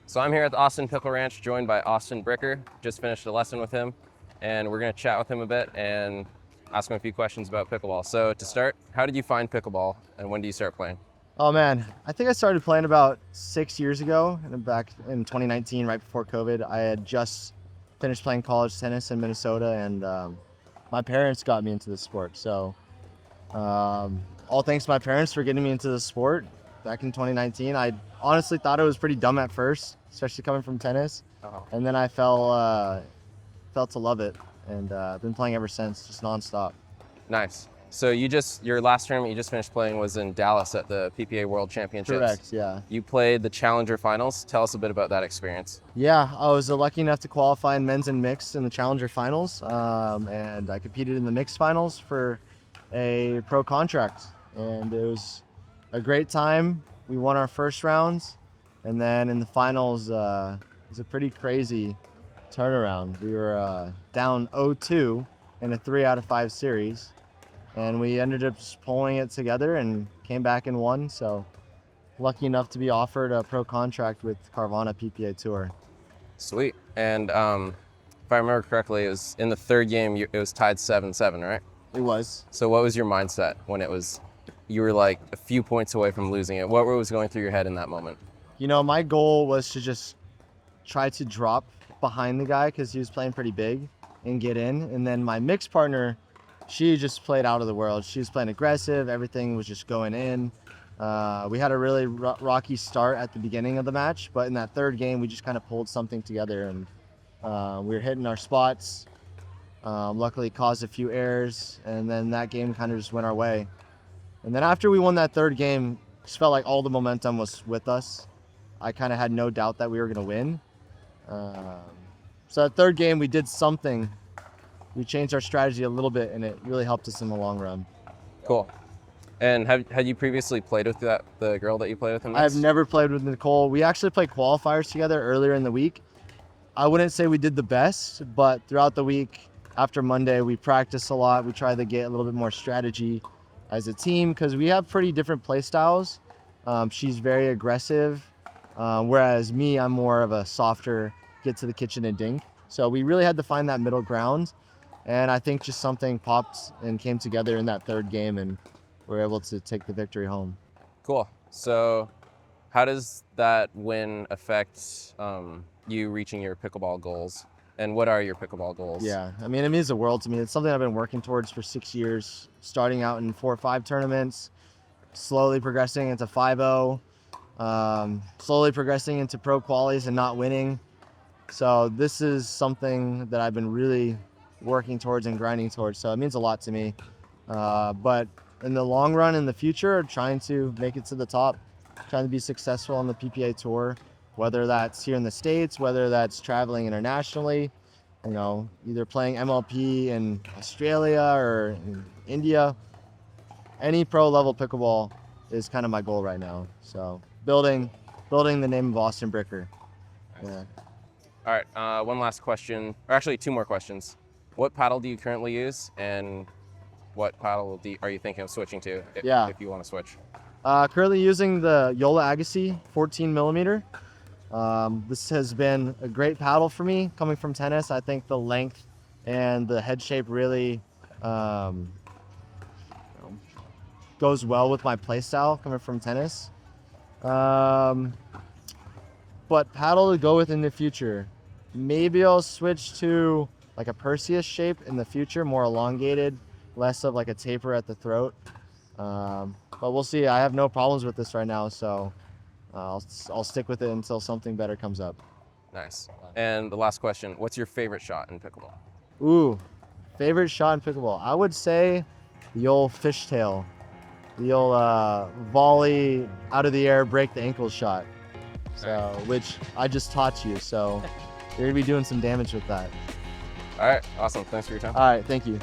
So I'm here at the Austin Pickle Ranch, joined by Austin Bricker. Just finished a lesson with him, and we're going to chat with him a bit and ask him a few questions about pickleball. So to start, how did you find pickleball, and when do you start playing? Oh man, I think I started playing about 6 years ago, and back in 2019, right before COVID. I had just finished playing college tennis in Minnesota, and my parents got me into the sport. So all thanks to my parents for getting me into the sport back in 2019. I honestly thought it was pretty dumb at first, especially coming from tennis, and then I fell to love it, and I've been playing ever since, just nonstop. Nice. So your last tournament you just finished playing was in Dallas at the PPA World Championships. Correct, yeah. You played the Challenger Finals. Tell us a bit about that experience. Yeah, I was lucky enough to qualify in men's and mixed in the Challenger Finals, and I competed in the mixed finals for a pro contract, and it was a great time. We won our first rounds, and then in the finals, it was a pretty crazy turnaround. We were down 0-2 in a 3 out of 5 series, and we ended up just pulling it together and came back and won. So lucky enough to be offered a pro contract with Carvana PPA Tour. Sweet. And if I remember correctly, it was in the third game, it was tied 7-7, right? It was. So what was your mindset when you were like a few points away from losing it? What was going through your head in that moment? You know, my goal was to just try to drop behind the guy because he was playing pretty big and get in. And then my mixed partner, she just played out of the world. She was playing aggressive. Everything was just going in. We had a really rocky start at the beginning of the match, but in that third game, we just kind of pulled something together, and we were hitting our spots. Luckily caused a few errors, and then that game kind of just went our way. And then after we won that third game, it just felt like all the momentum was with us. I kind of had no doubt that we were going to win. So that third game, we did something. We changed our strategy a little bit, and it really helped us in the long run. Cool. And had you previously played with the girl that you played with in this? I've never played with Nicole. We actually played qualifiers together earlier in the week. I wouldn't say we did the best, but throughout the week, after Monday, we practiced a lot. We tried to get a little bit more strategy as a team because we have pretty different play styles. She's very aggressive, whereas me, I'm more of a softer, get to the kitchen and dink. So we really had to find that middle ground. And I think just something popped and came together in that third game, and we were able to take the victory home. Cool. So how does that win affect you reaching your pickleball goals? And what are your pickleball goals? Yeah, I mean, it means the world to me. It's something I've been working towards for 6 years, starting out in 4 or 5 tournaments, slowly progressing into 5-0, slowly progressing into pro qualies and not winning. So this is something that I've been really working towards and grinding towards. So it means a lot to me. But in the long run, in the future, trying to make it to the top, trying to be successful on the PPA Tour, whether that's here in the States, whether that's traveling internationally, you know, either playing MLP in Australia or in India. Any pro level pickleball is kind of my goal right now. So building the name of Austin Bricker. Nice. Yeah. All right, one last question, or actually 2 more questions. What paddle do you currently use, and what paddle are you thinking of switching to if you want to switch? Currently using the Yola Agassi 14 millimeter. This has been a great paddle for me coming from tennis. I think the length and the head shape really goes well with my play style coming from tennis. But paddle to go with in the future. Maybe I'll switch to like a Perseus shape in the future, more elongated, less of like a taper at the throat. But we'll see. I have no problems with this right now, so I'll stick with it until something better comes up. Nice. And the last question, what's your favorite shot in pickleball? Ooh, favorite shot in pickleball? I would say the old fishtail, the old volley out of the air, break the ankle shot. So, which I just taught you, so you're gonna be doing some damage with that. All right, awesome. Thanks for your time. All right, thank you.